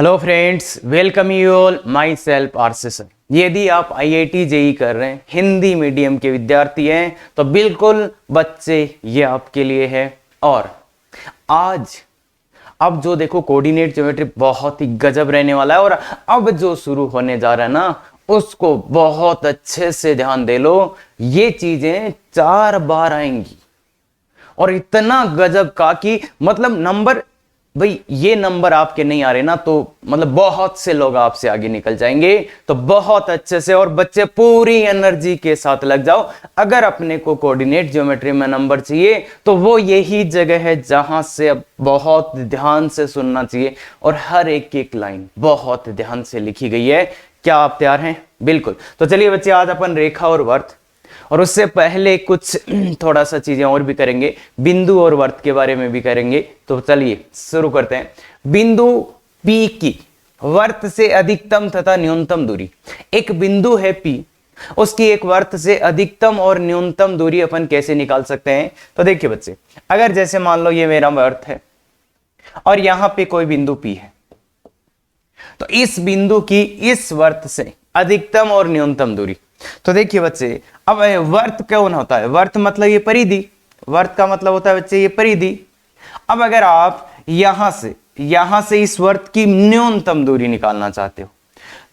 Hello friends, welcome you all. My self RCS. यदि आप IIT JEE कर रहे हैं, हिंदी मीडियम के विद्यार्थी हैं, तो बिल्कुल बच्चे ये आपके लिए है। और आज अब जो देखो कोऑर्डिनेट ज्योमेट्री बहुत ही गजब रहने वाला है। और अब जो शुरू होने जा रहा है ना, उसको बहुत अच्छे से ध्यान दे लो। ये चीजें 4 बार आएंगी और इतना गजब का कि मतलब नंबर, भाई ये नंबर आपके नहीं आ रहे ना, तो मतलब बहुत से लोग आपसे आगे निकल जाएंगे। तो बहुत अच्छे से और बच्चे पूरी एनर्जी के साथ लग जाओ। अगर अपने को कोऑर्डिनेट ज्योमेट्री में नंबर चाहिए तो वो यही जगह है जहां से अब बहुत ध्यान से सुनना चाहिए और हर एक लाइन बहुत ध्यान से लिखी गई है। क्या आप तैयार हैं? बिल्कुल। तो चलिए बच्चे, आज अपन रेखा और वर्त, और उससे पहले कुछ थोड़ा सा चीजें और भी करेंगे, बिंदु और वर्त के बारे में भी करेंगे। तो चलिए शुरू करते हैं। बिंदु P की वर्त से अधिकतम तथा न्यूनतम दूरी। एक बिंदु है P, उसकी एक वर्त से अधिकतम और न्यूनतम दूरी अपन कैसे निकाल सकते हैं? तो देखिए बच्चे, अगर जैसे मान लो ये मेरा वर्त है और यहां पे कोई बिंदु P है, तो इस बिंदु की इस वर्त से अधिकतम और न्यूनतम दूरी। तो देखिए बच्चे, अब वर्त कौन होता है? वर्त मतलब ये परिधि। वर्त का मतलब होता है बच्चे ये परिधि। अब अगर आप यहां से इस वर्त की न्यूनतम दूरी निकालना चाहते हो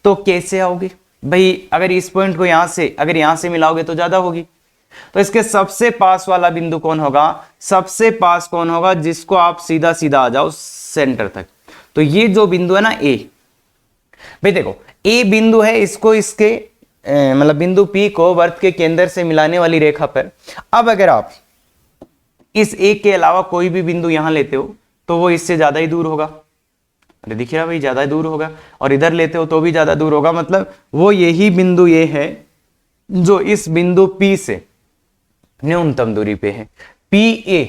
तो कैसे आओगे? भाई अगर इस पॉइंट को यहां से मिलाओगे तो ज्यादा होगी। तो इसके सबसे पास वाला बिंदु कौन होगा? सबसे पास कौन होगा? जिसको आप सीधा सीधा आ जाओ सेंटर तक। तो ये जो बिंदु है ना ए, भाई देखो ए बिंदु है, इसको इसके मतलब बिंदु P को वर्त के केंद्र से मिलाने वाली रेखा पर। अब अगर आप इस एक के अलावा कोई भी बिंदु यहां लेते हो तो वो इससे ज्यादा ही दूर होगा। अरे दिख रहा भाई, ज्यादा ही दूर होगा। और इधर लेते हो तो भी ज्यादा दूर होगा। मतलब वो यही बिंदु ये है जो इस बिंदु P से न्यूनतम दूरी पे है। PA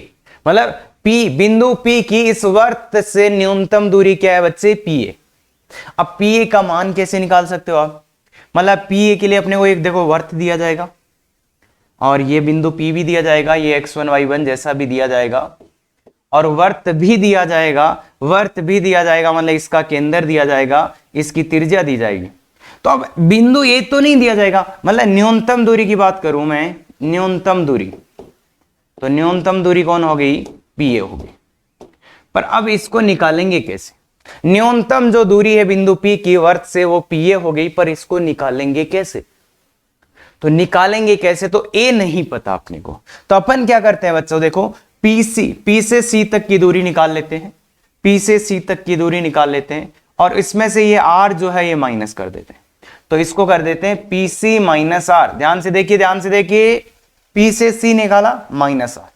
मतलब बिंदु P की इस वर्त से न्यूनतम दूरी क्या है बच्चे? PA। अब PA का मान कैसे निकाल सकते हो आप? मतलब PA के लिए अपने को एक देखो वर्त दिया जाएगा और ये बिंदु P भी दिया जाएगा, ये x1 y1 जैसा भी दिया जाएगा, और वर्त भी दिया जाएगा। मतलब इसका केंद्र दिया जाएगा, इसकी त्रिज्या दी जाएगी। तो अब बिंदु ये तो नहीं दिया जाएगा, मतलब न्यूनतम दूरी की बात करूं मैं, न्यूनतम दूरी, तो न्यूनतम दूरी कौन हो गई? PA हो गई। पर अब इसको निकालेंगे कैसे? न्यूनतम जो दूरी है बिंदु P की वर्त से वो PA हो गई, पर इसको निकालेंगे कैसे? तो निकालेंगे कैसे? तो A नहीं पता अपने को। तो अपन क्या करते हैं बच्चों, देखो P से C तक की दूरी निकाल लेते हैं। P से C तक की दूरी निकाल लेते हैं और इसमें से ये R जो है ये माइनस कर देते हैं। तो इसको कर देते हैं PC माइनस R। ध्यान से देखिए, P से C निकाला माइनस R,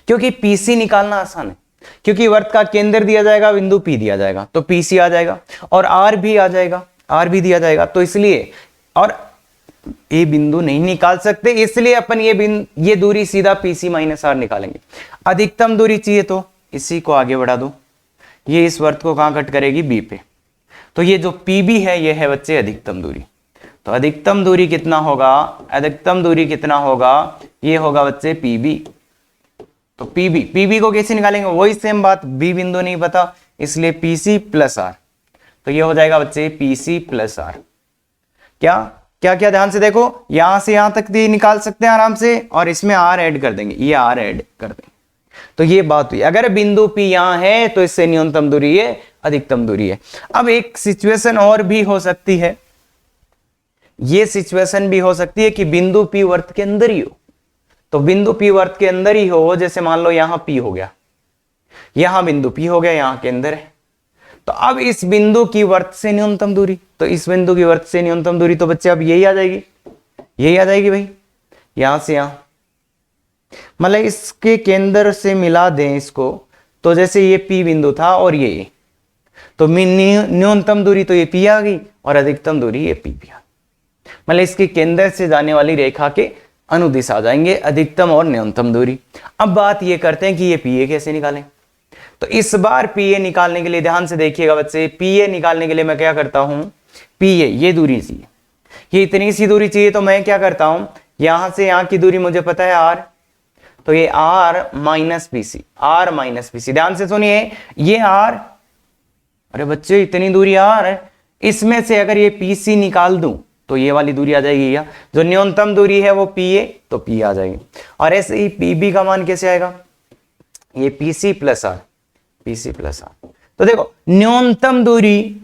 क्योंकि PC निकालना आसान है, क्योंकि वर्त का केंद्र दिया जाएगा, बिंदु P दिया जाएगा, तो PC आ जाएगा और R भी आ जाएगा, R भी दिया जाएगा। तो इसलिए, और ये बिंदु नहीं निकाल सकते, इसलिए अपन ये दूरी सीधा PC माइनस R निकालेंगे। अधिकतम दूरी चाहिए तो इसी को आगे बढ़ा दो, ये इस वर्त को कहां कट करेगी? B पे। तो ये जो PB है ये है बच्चे अधिकतम दूरी। तो अधिकतम दूरी कितना होगा? ये होगा बच्चे PB। तो PB को कैसे निकालेंगे? वही सेम बात, B बिंदु नहीं पता, इसलिए PC प्लस R। तो ये हो जाएगा बच्चे PC प्लस R। क्या ध्यान से देखो, यहां से यहां तक भी निकाल सकते हैं आराम से, और इसमें R ऐड कर देंगे, ये R ऐड कर देंगे। तो ये बात हुई। अगर बिंदु P यहां है तो इससे न्यूनतम दूरी है, अधिकतम दूरी है। अब एक सिचुएशन और भी हो सकती है, ये सिचुएशन भी हो सकती है कि बिंदु P वर्त के अंदर ही हो। तो बिंदु P वर्त के अंदर ही हो, जैसे मान लो यहां P हो गया, यहां बिंदु P हो गया, यहां के अंदर है। तो अब इस बिंदु की वर्त से न्यूनतम दूरी, तो इस बिंदु की वर्त से न्यूनतम दूरी तो बच्चे अब यही आ जाएगी भाई, यहां से यहां। मतलब इसके केंद्र से मिला दें इसको, तो जैसे ये P बिंदु था और ये, तो न्यूनतम दूरी तो ये P आ गई और अधिकतम दूरी ये P आ गई। मतलब इसके केंद्र से जाने वाली रेखा के अनुदिश आ जाएंगे अधिकतम और न्यूनतम दूरी। अब बात ये करते हैं कि ये PA कैसे निकालें। तो इस बार PA निकालने के लिए ध्यान से देखिएगा बच्चे, PA निकालने के लिए मैं क्या करता हूं, PA ये दूरी चाहिए, ये इतनी सी दूरी चाहिए, तो मैं क्या करता हूं, यहां से यहां की दूरी मुझे पता है R, तो ये R माइनस PC। ध्यान से सुनिए, ये R अरे बच्चे इतनी दूरी यार है, इसमें से अगर ये पीसी निकाल दूं तो ये वाली दूरी आ जाएगी, या जो न्यूनतम दूरी है वो पी ए, तो पी आ जाएगी। और ऐसे ही पीबी का मान कैसे आएगा, ये PC plus R, PC plus R. तो देखो न्यूनतम दूरी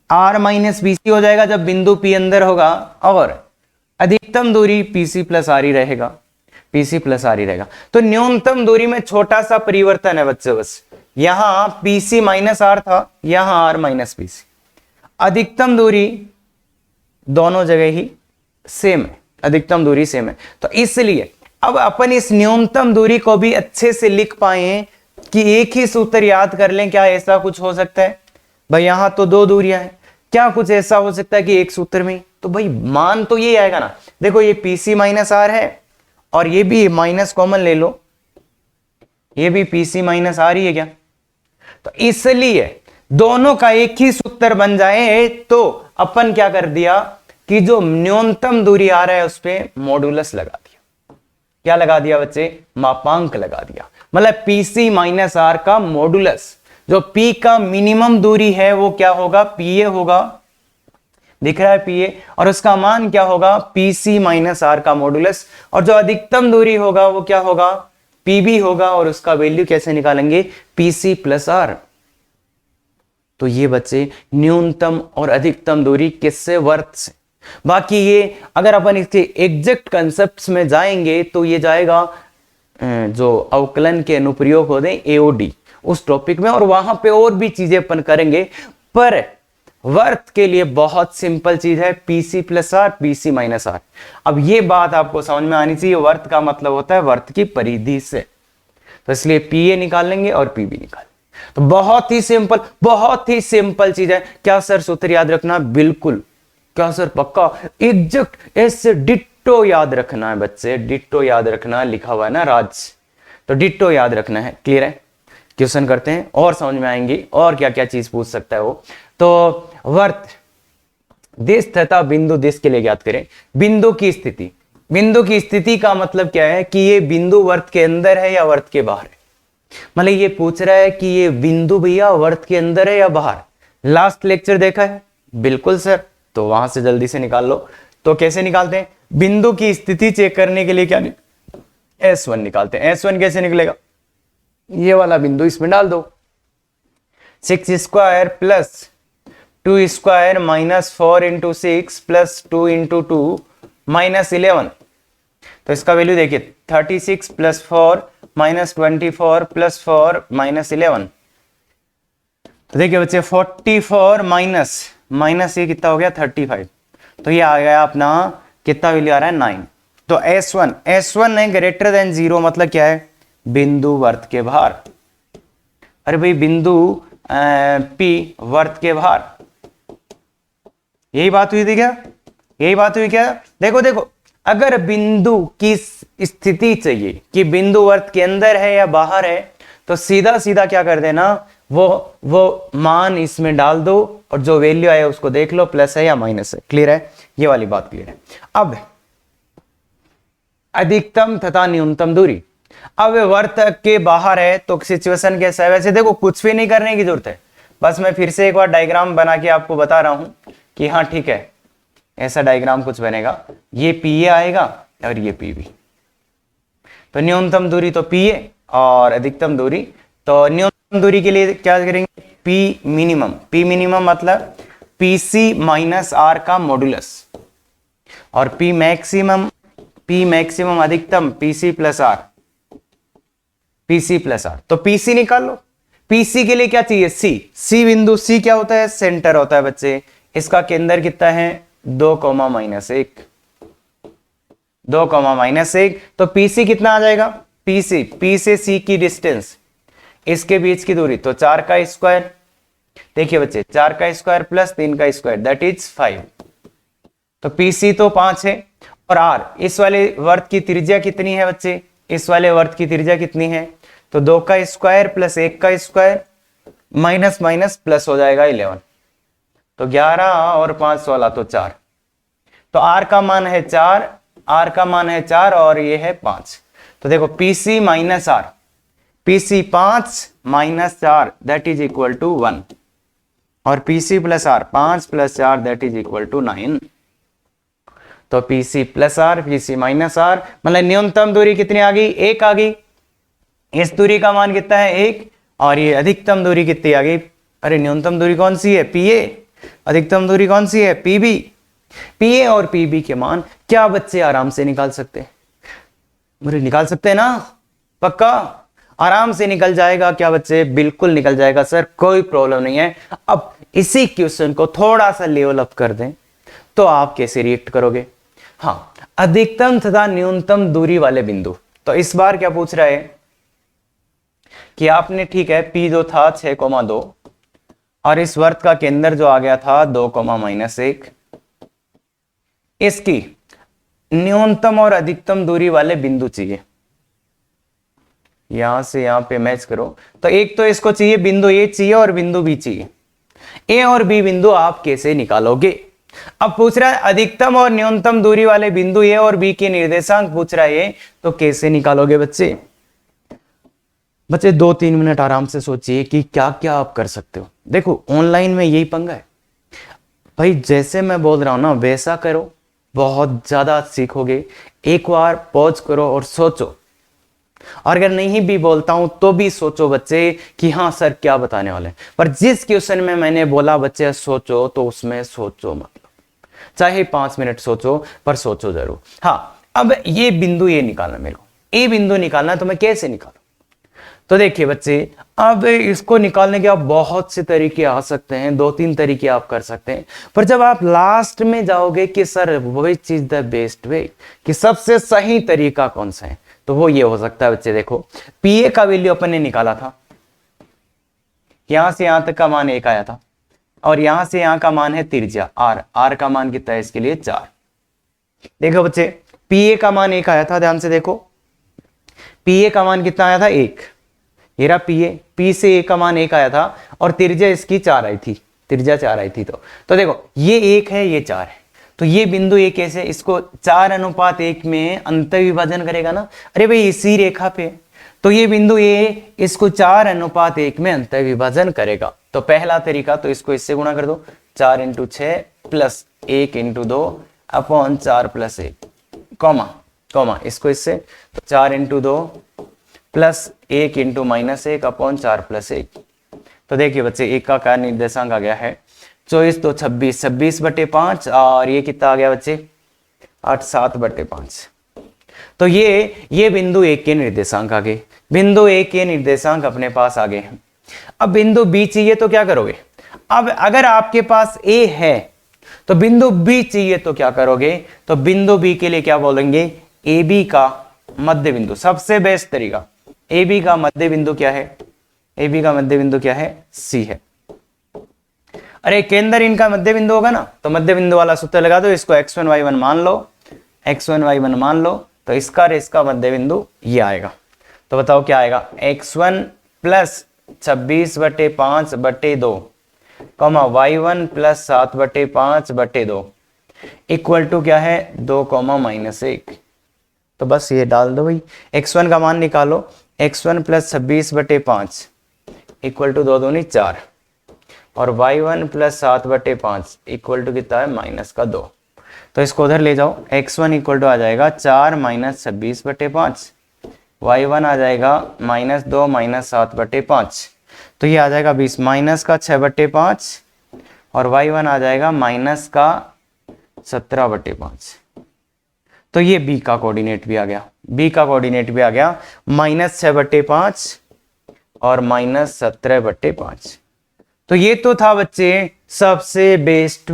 आर माइनस बीसी हो जाएगा जब बिंदु पी अंदर होगा, और अधिकतम दूरी पीसी प्लस आर ही रहेगा, पीसी प्लस आर ही रहेगा। तो न्यूनतम दूरी में छोटा सा परिवर्तन है बच्चे, बस यहां पीसी माइनस आर था, यहां आर माइनस पीसी। अधिकतम दूरी दोनों जगह ही सेम है, अधिकतम दूरी सेम है। तो इसलिए अब अपन इस न्यूनतम दूरी को भी अच्छे से लिख पाए कि एक ही सूत्र याद कर लें। क्या ऐसा कुछ हो सकता है भाई, यहां तो दो दूरियां हैं, क्या कुछ ऐसा हो सकता है कि एक सूत्र में? तो भाई मान तो ये आएगा ना, देखो ये पीसी माइनस आर है और ये भी माइनस कॉमन ले लो, ये भी पीसी माइनस आर ही है क्या? तो इसलिए दोनों का एक ही सूत्र बन जाए तो अपन क्या कर दिया कि जो न्यूनतम दूरी आ रहा है उस पर मॉडुलस लगा दिया। क्या लगा दिया बच्चे? मापांक लगा दिया। मतलब पीसी माइनस आर का मॉडुलस, जो पी का मिनिमम दूरी है वो क्या होगा? पीए होगा, दिख रहा है पीए, और उसका मान क्या होगा? पीसी माइनस आर का मॉडुलस। और जो अधिकतम दूरी होगा वो क्या होगा? पीबी होगा, और उसका वैल्यू कैसे निकालेंगे? PC plus R. तो ये बच्चे न्यूनतम और अधिकतम दूरी किससे? वर्त से। बाकी ये अगर अपन इसके एग्जैक्ट कंसेप्ट्स में जाएंगे तो ये जाएगा जो अवकलन के अनुप्रयोग होते हैं एओडी, उस टॉपिक में, और वहां पे और भी चीजें अपन करेंगे। पर वर्त के लिए बहुत सिंपल चीज है PC plus R, PC minus R. अब ये बात आपको समझ में आनी चाहिए, वर्त का मतलब होता है वर्त की परिधि से। तो इसलिए पीए निकाल लेंगे और पीबी निकाल। तो बहुत ही सिंपल, बहुत ही सिंपल चीज है। क्या सर सूत्र याद रखना? बिल्कुल। क्या सर पक्का? एग्जैक्ट ऐसे डिट्टो याद रखना है बच्चे, डिट्टो याद रखना, लिखा हुआ है ना राज, तो डिट्टो याद रखना है। क्लियर है? क्वेश्चन करते हैं और समझ में आएंगे और क्या क्या चीज पूछ सकता है वो। तो वर्त देश तथा बिंदु देश के लिए याद करें। बिंदु की स्थिति, बिंदु की स्थिति का मतलब क्या है कि ये बिंदु वर्त के अंदर है या वर्त के बाहर है। मतलब ये पूछ रहा है कि ये बिंदु भैया वर्त के अंदर है या बाहर। लास्ट लेक्चर देखा है? बिल्कुल सर, तो वहां से जल्दी से निकाल लो। तो कैसे निकालते हैं? बिंदु की स्थिति चेक करने के लिए क्या S1 निकालते हैं। S1 कैसे निकलेगा? ये वाला बिंदु इसमें डाल दो, 6 square plus 2 square minus 4 into 6 plus 2 into 2 minus 11। तो इसका वैल्यू देखिए 36 प्लस 4 माइनस 24 प्लस 4 माइनस 11। तो देखिए बच्चे 44 माइनस माइनस ये कितना हो गया? 35। तो ये आ गया अपना कितना वैल्यू आ रहा है? 9। तो S1 है ग्रेटर देन 0, मतलब क्या है? बिंदु वर्त के बाहर। अरे भाई बिंदु P वर्त के बाहर, यही बात हुई थी क्या? यही बात हुई क्या? देखो देखो, अगर बिंदु की स्थिति चाहिए कि बिंदु वर्त के अंदर है या बाहर है, तो सीधा सीधा क्या कर देना, वो मान इसमें डाल दो और जो वैल्यू आए उसको देख लो, प्लस है या माइनस है। क्लियर है? ये वाली बात क्लियर है। अब अधिकतम तथा न्यूनतम दूरी, अब वर्त के बाहर है तो सिचुएशन कैसा है? वैसे देखो कुछ भी नहीं करने की जरूरत है, बस मैं फिर से एक बार डायग्राम बना के आपको बता रहा हूं कि हाँ ठीक है, ऐसा डायग्राम कुछ बनेगा। ये पीए आएगा और ये पीबी। तो न्यूनतम दूरी तो पीए और अधिकतम दूरी, तो न्यूनतम दूरी के लिए क्या करेंगे? P minimum. पी मिनिमम मतलब पीसी माइनस आर का मॉडुलस, और पी मैक्सिमम अधिकतम PC plus R, PC plus R. तो पीसी निकाल लो। पीसी के लिए क्या चाहिए? सी बिंदु। सी क्या होता है? सेंटर होता है बच्चे। इसका केंद्र कितना है? 2, -1, 2, -1। तो पीसी कितना आ जाएगा? पीसी, पी से सी की डिस्टेंस, इसके बीच की दूरी, तो 4 का स्क्वायर। देखिए बच्चे 4 का स्क्वायर प्लस 3 का स्क्वायर, दैट इज 5। तो पीसी तो 5 है। और आर, इस वाले वर्त की त्रिज्या कितनी है बच्चे? इस वाले वर्त की त्रिज्या कितनी है? तो 2 का स्क्वायर प्लस 1 का स्क्वायर माइनस माइनस प्लस हो जाएगा 11। तो 11 और 5 16, तो 4। तो आर का मान है 4, आर का मान है 4 और ये है 5। तो देखो PC minus R, PC 5 minus 4 that is equal to 1। और PC plus R, 5 plus 4 that is equal to 9। तो PC plus R, PC minus R, मतलब न्यूनतम दूरी कितनी आ गई? 1 आ गई। इस दूरी का मान कितना है? 1। और ये अधिकतम दूरी कितनी आ गई? अरे न्यूनतम दूरी कौन सी है? PA। अधिकतम दूरी कौन सी है? PB। PA और PB के मान क्या बच्चे आराम से निकाल सकते हैं? मुझे निकाल सकते हैं ना? पक्का आराम से निकल जाएगा क्या बच्चे? बिल्कुल निकल जाएगा सर, कोई प्रॉब्लम नहीं है। अब इसी क्वेश्चन को थोड़ा सा लेवल अप कर दें तो आप कैसे रिएक्ट करोगे? हाँ, अधिकतम तथा न्यूनतम दूरी वाले बिंदु। तो इस बार क्या पूछ रहा है कि आपने, ठीक है, P जो था 6,2 और इस वर्त का केंद्र जो आ गया था 2,-1, इसकी न्यूनतम और अधिकतम दूरी वाले बिंदु चाहिए। यहां से यहां पे मैच करो तो एक तो इसको चाहिए, बिंदु ए चाहिए और बिंदु बी चाहिए। ए और बी बिंदु आप कैसे निकालोगे? अब पूछ रहा है अधिकतम और न्यूनतम दूरी वाले बिंदु ए और बी के निर्देशांक पूछ रहा है, तो कैसे निकालोगे बच्चे? बच्चे 2-3 मिनट आराम से सोचिए कि क्या क्या आप कर सकते हो। देखो ऑनलाइन में यही पंगा है भाई, जैसे मैं बोल रहा हूं ना वैसा करो, बहुत ज्यादा सीखोगे। एक बार पॉज करो और सोचो, और अगर नहीं भी बोलता हूं तो भी सोचो बच्चे कि हाँ सर क्या बताने वाले हैं। पर जिस क्वेश्चन में मैंने बोला बच्चे सोचो, तो उसमें सोचो, मतलब चाहे 5 मिनट सोचो पर सोचो जरूर। हाँ, अब ये बिंदु ये निकालना, मेरे को ए बिंदु निकालना, तो मैं कैसे निकालूं? तो देखिए बच्चे, अब इसको निकालने के आप बहुत से तरीके आ सकते हैं, 2-3 तरीके आप कर सकते हैं। पर जब आप लास्ट में जाओगे कि सर वही चीज द बेस्ट वे, कि सबसे सही तरीका कौन सा है, तो वो ये हो सकता है बच्चे। देखो PA का वैल्यू अपन ने निकाला था, यहां से यहां तक का मान 1 आया था, और यहां से यहां का मान है त्रिज्या R का मान कितना है इसके लिए? 4। देखो बच्चे PA का मान 1 आया था, ध्यान से देखो PA का मान कितना आया था? 1। ये रहा PA, P से A का मान 1 आया था और त्रिज्या इसकी 4 आई थी, त्रिज्या 4 आई थी। तो देखो ये 1 है, ये 4 है, तो ये बिंदु A कैसे, इसको 4:1 में अंत विभाजन करेगा ना? अरे भाई इसी रेखा पे, तो ये बिंदु A इसको 4:1 में अंत विभाजन करेगा। तो पहला तरीका, तो इसको इससे गुणा कर दो, 4 × 6 प्लस 1 × 2 अपॉन 4 प्लस 1, कॉमा इसको इससे, तो 4 × 2 प्लस 1 × -1 अपॉन 4 प्लस 1। तो देखिए बच्चे 1 का कार्य निर्देशांक आ गया है 24, तो 26, 26/5, और ये कितना आ गया बच्चे? 8, 7/5। तो ये बिंदु A के निर्देशांक आ गए, बिंदु A के निर्देशांक अपने पास आ गए हैं। अब बिंदु B चाहिए तो क्या करोगे? अब अगर आपके पास A है तो बिंदु B चाहिए तो क्या करोगे? तो बिंदु B के लिए क्या बोलेंगे? AB का मध्य बिंदु, सबसे बेस्ट तरीका। AB का मध्य बिंदु क्या है? AB का मध्य बिंदु क्या है? C है। अरे केंद्र इनका मध्य बिंदु होगा ना, तो मध्य बिंदु वाला सूत्र लगा दो, इसको x1 y1 मान लो, x1 y1 मान लो, तो इसका मध्य बिंदु ये आएगा। तो बताओ क्या आएगा? x1 plus 26/5/2 y1 plus 7/5/2 equal to क्या है? 2, -1। तो बस ये डाल दो भाई, x1 का मान निकालो, x1 प्लस 26/5 इक्वल टू 2 दूनी 4, और y1 प्लस 7/5 इक्वल टू कितना है? -2। तो इसको उधर ले जाओ, x1 इक्वल टू आ जाएगा 4 - 26/5, y1 आ जाएगा -2 - 7/5, तो ये आ जाएगा 20, -6/5, और y1 आ जाएगा -17/5। तो ये B का कोऑर्डिनेट भी आ गया, B का कोऑर्डिनेट भी आ गया -6/5 और -17/5। तो ये तो था बच्चे सबसे बेस्ट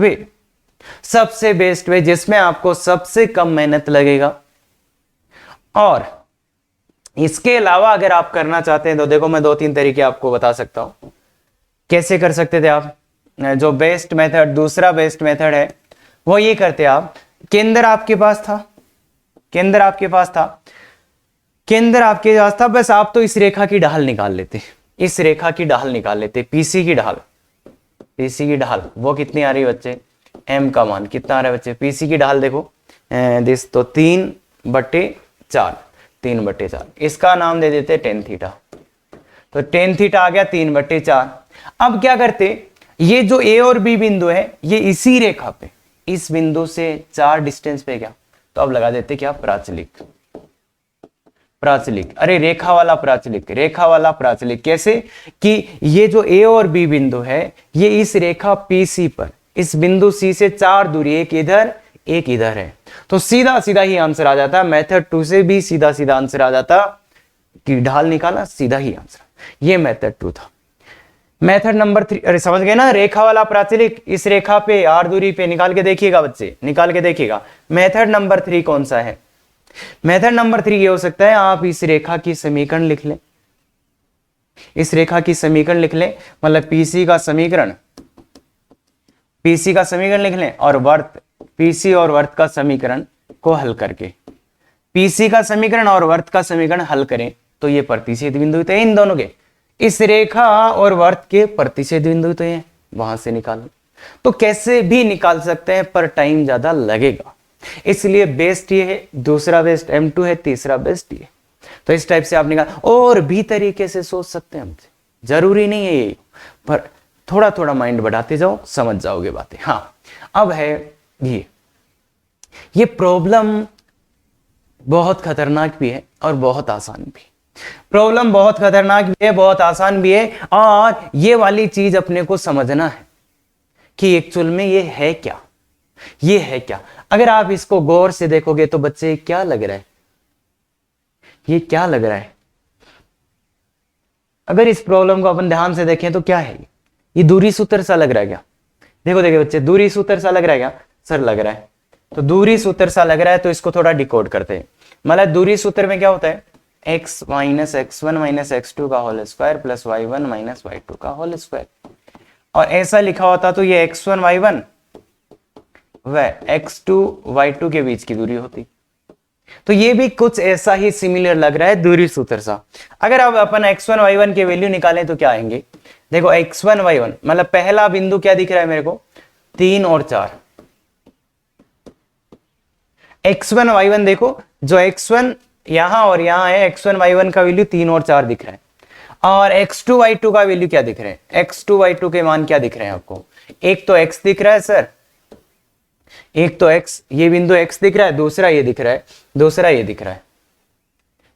वे, जिसमें आपको सबसे कम मेहनत लगेगा। और इसके अलावा अगर आप करना चाहते हैं तो देखो मैं 2-3 तरीके आपको बता सकता हूं कैसे कर सकते थे आप। जो बेस्ट मेथड, दूसरा बेस्ट मेथड है वो ये करते आप, केंद्र आपके पास था, बस आप तो इस रेखा की ढाल निकाल लेते, पीसी की ढाल वो कितनी आ रही है बच्चे? m का मान कितना आ रहा है बच्चे? पीसी की ढाल देखो दिस, तो 3/4, इसका नाम दे देते tan थीटा। तो tan थीटा आ गया 3/4। अब क्या करते, ये जो ए और बी बिंदु है ये इसी रेखा पे, इस बिंदु से 4 डिस्टेंस पे क्या, तो अब लगा देते क्या, प्राचलिक। प्राचलिक, अरे रेखा वाला प्राचलिक, रेखा वाला प्राचलिक कैसे कि ये जो ए और बी बिंदु है ये इस रेखा पीसी पर, इस बिंदु सी से 4 दूरी, एक इधर एक इधर है, तो सीधा सीधा ही आंसर आ जाता। मेथड 2 से भी सीधा सीधा आंसर आ जाता कि ढाल निकाला, सीधा ही आंसर। ये मेथड 2 था। मेथड नंबर 3, अरे समझ गए ना, रेखा वाला प्राचलिक इस रेखा पे आर दूरी पे, निकाल के देखिएगा बच्चे, निकाल के देखिएगा। मेथड नंबर 3 कौन सा है? मेथड नंबर 3 ये हो सकता है, आप इस रेखा की समीकरण लिख लें, इस रेखा की समीकरण लिख लें, मतलब पीसी का समीकरण, पीसी का समीकरण लिख लें और वर्त, पीसी और वर्त का समीकरण को हल करके, पीसी का समीकरण और वर्त का समीकरण हल करें तो ये प्रतिच्छेद बिंदु तो इन दोनों के, इस रेखा और वर्त के प्रतिच्छेद बिंदु तो ये, वहां से निकालो। तो कैसे भी निकाल सकते हैं पर टाइम ज्यादा लगेगा, इसलिए बेस्ट ये है, दूसरा बेस्ट M2 है, तीसरा बेस्ट ये। तो इस टाइप से आप निकाल, और भी तरीके से सोच सकते हैं, जरूरी नहीं है ये, पर थोड़ा थोड़ा माइंड बढ़ाते जाओ, समझ जाओगे बातें। हाँ, अब है ये प्रॉब्लम बहुत खतरनाक भी है और बहुत आसान भी। प्रॉब्लम बहुत खतरनाक भी है, बहुत आसान भी है, और ये वाली चीज अपने को समझना है कि एक्चुअल में ये है क्या, ये है क्या। अगर आप इसको गौर से देखोगे तो बच्चे क्या लग रहा है, ये क्या लग रहा है? अगर इस प्रॉब्लम को अपन ध्यान से देखें तो क्या है ये दूरी सूत्र सा लग रहा है क्या? देखो देखो बच्चे, दूरी सूत्र सा लग रहा है क्या? सर लग रहा है। तो दूरी सूत्र सा लग रहा है तो इसको थोड़ा डिकोड करते हैं। मतलब दूरी सूत्र में क्या होता है, x minus x1 minus x2 का whole square plus y1 minus y2 का होल स्क्वायर। और ऐसा लिखा होता तो ये x1 y1 व x2 y2 के बीच की दूरी होती। तो ये भी कुछ ऐसा ही सिमिलर लग रहा है दूरी सूत्र सा। अगर अब अपन x1 y1 के वैल्यू निकालें तो क्या आएंगे? देखो x1 y1 मतलब पहला बिंदु क्या दिख रहा है मेरे को, 3 और 4। x1 y1 देखो, जो x1 यहां और यहां है, x1 y1 का वैल्यू 3 और 4 दिख रहा है, और x2 y2 का वैल्यू क्या दिख रहे हैं? x2 y2 के मान क्या दिख रहे हैं आपको? एक तो x दिख रहा है सर, एक तो x, ये बिंदु x दिख रहा है, दूसरा ये दिख रहा है, दूसरा ये दिख रहा है।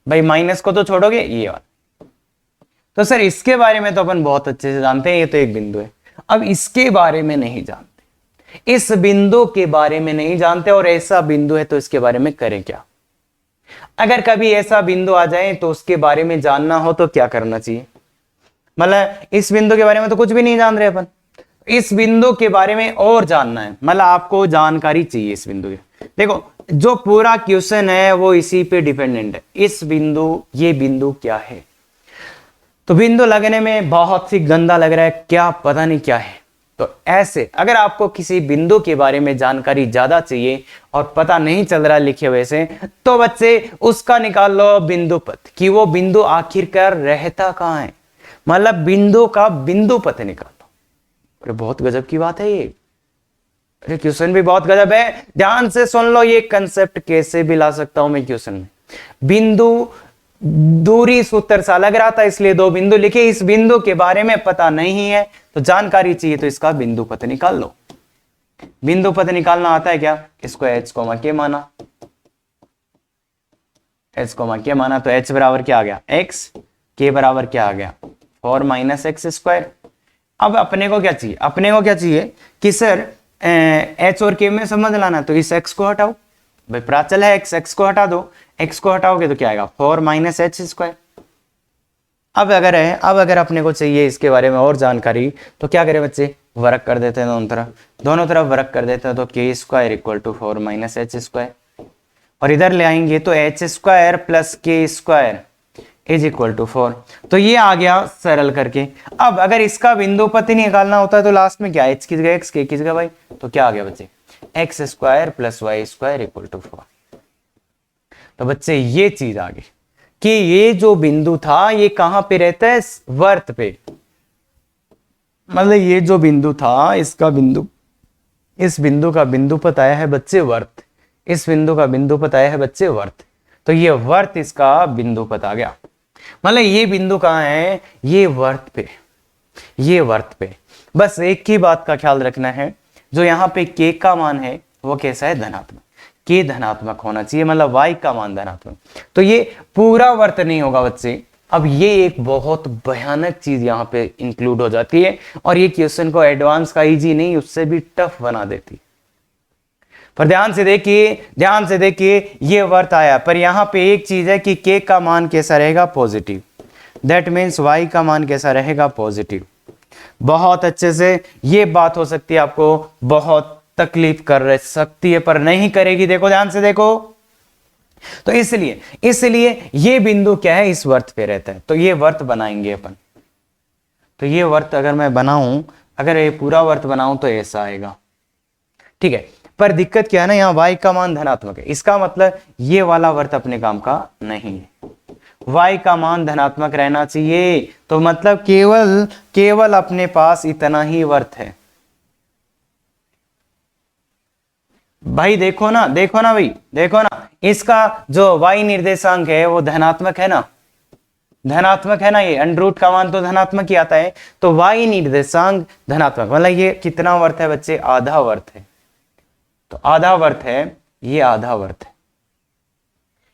भाई माइनस को तो छोड़ोगे, ये वाला। तो सर इसके बारे में तो अपन बहुत अच्छे से जानते हैं, ये तो एक बिंदु है। अब इसके बारे में नहीं जानते, इस बिंदु के बारे में नहीं जानते, और ऐसा बिंदु है तो इसके बारे में करें क्या? अगर कभी ऐसा बिंदु आ जाए तो उसके बारे में जानना हो तो क्या करना चाहिए? मतलब इस बिंदु के बारे में तो कुछ भी नहीं जान रहे अपन, इस बिंदु के बारे में और जानना है, मतलब आपको जानकारी चाहिए इस बिंदु की। देखो जो पूरा क्वेश्चन है वो इसी पे डिपेंडेंट है, इस बिंदु, ये बिंदु क्या है। तो बिंदु लगने में बहुत ही गंदा लग रहा है, क्या पता नहीं क्या है। तो ऐसे अगर आपको किसी बिंदु के बारे में जानकारी ज्यादा चाहिए और पता नहीं चल रहा लिखे हुए से, तो बच्चे उसका निकाल लो बिंदु पथ, कि वो बिंदु आखिरकार रहता कहां है, मतलब बिंदु का बिंदु पथ निकाल लो। अरे बहुत गजब की बात है ये, अरे क्वेश्चन भी बहुत गजब है, ध्यान से सुन लो, ये कंसेप्ट कैसे भी ला सकता हूं मैं क्वेश्चन में। बिंदु दूरी सूत्र सा लग रहा था इसलिए 2 बिंदु लिखे, इस बिंदु के बारे में पता नहीं है तो जानकारी चाहिए तो इसका बिंदु पथ निकाल लो। बिंदु पथ निकालना आता है क्या? इसको h के माना, h के माना, तो h बराबर क्या आ गया? x, k बराबर क्या आ गया? 4 माइनस एक्स स्क्वायर। अब अपने को क्या चाहिए? अपने को क्या चाहिए कि सर h और k में समझ लाना, तो इस x को हटाओ, भाई प्राचल है x को हटा दो, x को हटाओगे तो क्या आएगा? 4 माइनस एच स्क्वायर। अब अगर अपने को चाहिए इसके बारे में और जानकारी तो क्या करें बच्चे? वर्क कर देते हैं दोनों तरफ वर्क कर देते हैं, तो k square equal to 4 minus H square, और इधर ले आएंगे तो h square plus k square is equal to 4। तो ये आ गया सरल करके। अब अगर इसका बिंदु पथ निकालना होता है तो लास्ट में क्या, h किस गया x, k किस गया भाई, तो क्या आ गया बच्चे? X square plus Y square equal to 4। तो बच्चे ये चीज आ गई कि ये जो बिंदु था ये कहां पे रहता है? वर्त पे। मतलब ये जो बिंदु था इसका बिंदु, इस बिंदु का बिंदु पथ आया है बच्चे वर्त, इस बिंदु का बिंदु पथ आया है बच्चे वर्त, तो ये वर्त इसका बिंदु पथ आ गया। मतलब ये बिंदु कहां है? ये वर्त पे, ये वर्त पे। बस एक ही बात का ख्याल रखना है, जो यहाँ पे k का मान है वो कैसा है, धनात्मक। k धनात्मक होना चाहिए, मतलब y का मान धनात्मक। तो ये पूरा वर्त नहीं होगा बच्चे। अब ये एक बहुत भयानक चीज यहाँ पे इंक्लूड हो जाती है, और ये क्वेश्चन को एडवांस का इजी नहीं, उससे भी टफ बना देती है। पर ध्यान से देखिए ये वर्त आया, पर यहाँ पे एक चीज है कि k का मान कैसा रहेगा, पॉजिटिव। दैट मीन्स y का मान कैसा रहेगा, पॉजिटिव। बहुत अच्छे से ये बात हो सकती है, आपको बहुत तकलीफ कर सकती है, पर नहीं करेगी। देखो ध्यान से देखो, तो इसलिए ये बिंदु क्या है, इस वर्त पे रहता है। तो ये वर्त बनाएंगे अपन। तो ये वर्त अगर मैं बनाऊं, अगर ये पूरा वर्त बनाऊं तो ऐसा आएगा, ठीक है। पर दिक्कत क्या है ना, यहाँ y का मान धनात्मक है, इसका मतलब ये वाला वर्त अपने काम का नहीं है। y का मान धनात्मक रहना चाहिए, तो मतलब केवल अपने पास इतना ही वर्त है। भाई देखो ना भाई, देखो ना, इसका जो y निर्देशांक है वो धनात्मक है ना, ये अंडर का मान तो धनात्मक ही आता है। तो y निर्देशांक धनात्मक, मतलब ये कितना वर्त है बच्चे, आधा वर्त है। तो आधा वर्त है, ये आधा वर्त है।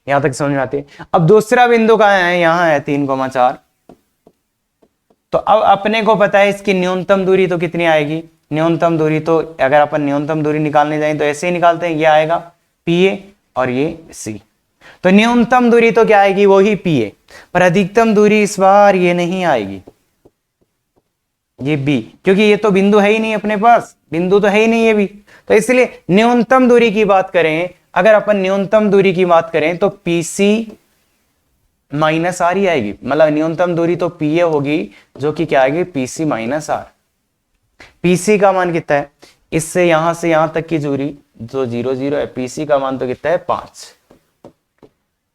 यहां तक समझ में आती है। अब दूसरा बिंदु कहां है, यहां है 3,4। तो अब अपने को पता है इसकी न्यूनतम दूरी तो कितनी आएगी, न्यूनतम दूरी तो अगर अपन न्यूनतम दूरी निकालने जाएं तो ऐसे ही निकालते हैं, ये आएगा PA और ये C। तो न्यूनतम दूरी तो क्या आएगी, वही PA, पर अधिकतम दूरी इस बार ये नहीं आएगी, ये B, क्योंकि ये तो बिंदु है ही नहीं अपने पास, बिंदु तो है ही नहीं ये भी। तो इसलिए न्यूनतम दूरी की बात करें, अगर अपन न्यूनतम दूरी की बात करें तो PC माइनस R ही आएगी, मतलब न्यूनतम दूरी तो PA होगी, जो कि क्या आएगी, PC माइनस R। PC का मान कितना है, इससे यहां से यहां तक की दूरी जो 0, 0 है, PC का मान तो कितना है, 5।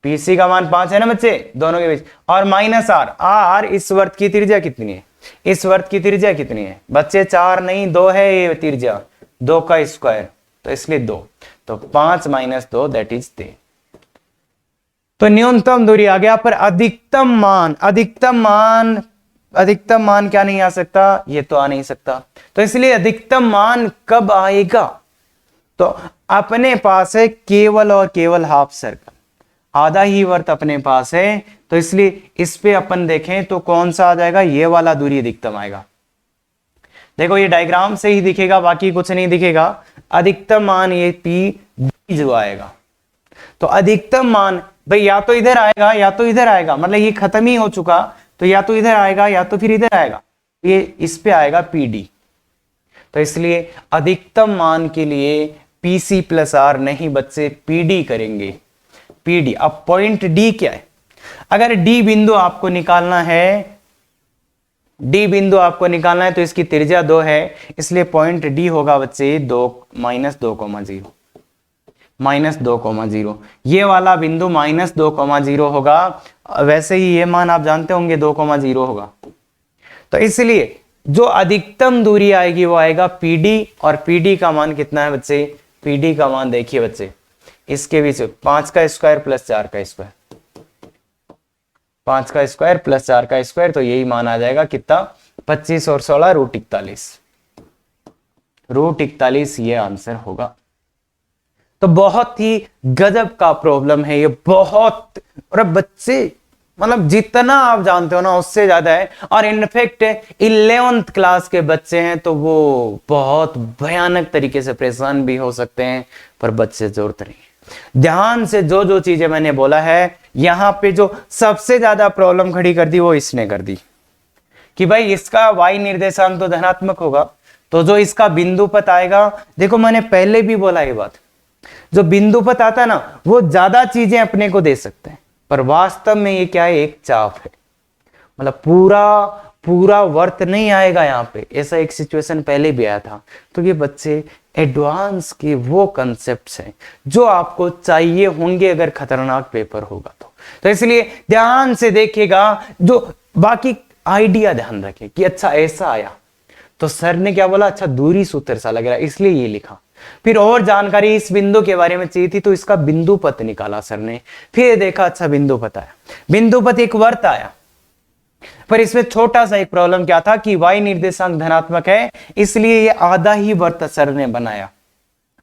PC का मान 5 है ना बच्चे, दोनों के बीच। और माइनस R, इस वर्त की त्रिज्या कितनी है, इस वर्त की त्रिज्या कितनी है बच्चे, 4 नहीं 2 है ये त्रिज्या, 2 का स्क्वायर, तो इसलिए 2। तो 5 माइनस 2 दैट इज 3। तो न्यूनतम दूरी आ गया, पर अधिकतम मान क्या नहीं आ सकता, ये तो आ नहीं सकता। तो इसलिए अधिकतम मान कब आएगा, तो अपने पास है केवल और केवल हाफ सर्कल, आधा ही वर्त अपने पास है। तो इसलिए इस पे अपन देखें तो कौन सा आ जाएगा, ये वाला दूरी अधिकतम आएगा। देखो ये डायग्राम से ही दिखेगा, बाकी कुछ नहीं दिखेगा। अधिकतम मान ये P जो आएगा, तो अधिकतम भाई या तो इधर आएगा या तो इधर आएगा, मतलब ये खत्म ही हो चुका, तो या तो इधर आएगा या तो फिर इधर आएगा, ये इस पे आएगा PD। तो इसलिए अधिकतम मान के लिए PC प्लस R नहीं बच्चे, PD करेंगे, PD। अब पॉइंट D क्या है, अगर D बिंदु आपको निकालना है, तो इसकी त्रिज्या 2 है, इसलिए पॉइंट D होगा बच्चे -2,0 ये वाला बिंदु -2,0 होगा। वैसे ही ये मान आप जानते होंगे 2,0 होगा। तो इसलिए जो अधिकतम दूरी आएगी वो आएगा PD, और PD का मान कितना है बच्चे, PD का मान देखिए बच्चे, इसके बीच 5 का स्क्वायर प्लस 4 का स्क्वायर, 5 का स्क्वायर प्लस 4 का स्क्वायर, तो यही मान आ जाएगा कितना, 25 और 16 √41 ये आंसर होगा। तो बहुत ही गजब का प्रॉब्लम है ये, बहुत। और बच्चे मतलब जितना आप जानते हो ना उससे ज्यादा है, और इनफेक्ट 11th क्लास के बच्चे हैं तो वो बहुत भयानक तरीके से परेशान भी हो सकते हैं, पर बच्चे जरूरत नहीं। ध्यान से जो जो चीजें मैंने बोला है, यहां पे जो सबसे ज्यादा प्रॉब्लम खड़ी कर दी वो इसने कर दी कि भाई इसका y निर्देशांक तो धनात्मक होगा, तो जो इसका बिंदु पथ आएगा, देखो मैंने पहले भी बोला ये बात, जो बिंदु पथ आता है ना वो ज्यादा चीजें अपने को दे सकते हैं, पर वास्तव में ये क्या है, एक चाप है, मतलब पूरा वर्त नहीं आएगा यहाँ पे। ऐसा एक सिचुएशन पहले भी आया था। तो ये बच्चे एडवांस के वो कंसेप्ट्स हैं जो आपको चाहिए होंगे अगर खतरनाक पेपर होगा तो इसलिए ध्यान से देखिएगा, जो बाकी आइडिया ध्यान रखें कि अच्छा ऐसा आया तो सर ने क्या बोला, अच्छा दूरी सूत्र सा लग रहा है इसलिए ये लिखा। फिर और जानकारी इस बिंदु के बारे में चाहिए थी तो इसका बिंदु पथ निकाला सर ने, फिर देखा अच्छा बिंदु पथ आया, बिंदु पथ एक वर्त आया, पर इसमें छोटा सा एक प्रॉब्लम क्या था कि y निर्देशांक धनात्मक है, इसलिए ये आधा ही वर्त सर ने बनाया,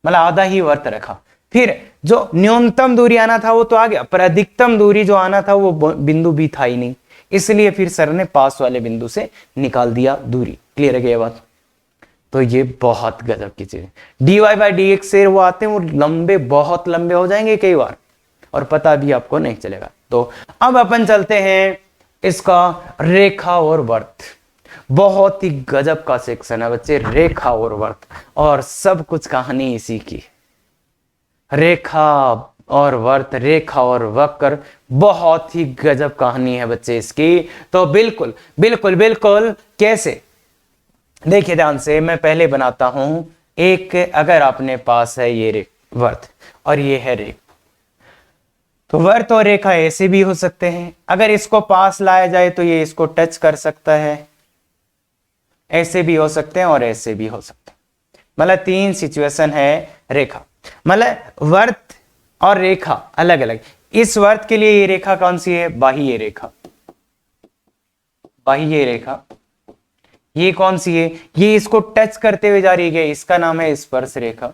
मतलब आधा ही वर्त रखा। फिर जो न्यूनतम दूरी आना था वो तो आ गया, पर अधिकतम दूरी जो आना था वो बिंदु भी था ही नहीं, इसलिए फिर सर ने पास वाले बिंदु से निकाल दिया दूरी। क्लियर है ये बात? तो ये बहुत गजब की चीज है। dy/dx से वो आते हैं, वो लंबे, बहुत लंबे हो जाएंगे कई बार, और पता भी आपको नहीं चलेगा। तो अब अपन चलते हैं इसका रेखा और वर्त। बहुत ही गजब का सेक्शन है बच्चे, रेखा और वर्त, और सब कुछ कहानी इसी की। रेखा और वर्त, रेखा और वक्र, बहुत ही गजब कहानी है बच्चे इसकी। तो बिल्कुल बिल्कुल बिल्कुल कैसे, देखिए ध्यान से, मैं पहले बनाता हूं एक, अगर आपने पास है ये वर्त और ये है रेखा, तो वर्त और रेखा ऐसे भी हो सकते हैं। अगर इसको पास लाया जाए तो ये इसको टच कर सकता है, ऐसे भी हो सकते हैं और ऐसे भी हो सकते हैं। मतलब 3 सिचुएशन है रेखा, मतलब वर्त और रेखा अलग अलग। इस वर्त के लिए ये रेखा कौन सी है? बाह्य रेखा। बाह्य रेखा ये कौन सी है? ये इसको टच करते हुए जा रही है, इसका नाम है स्पर्श रेखा।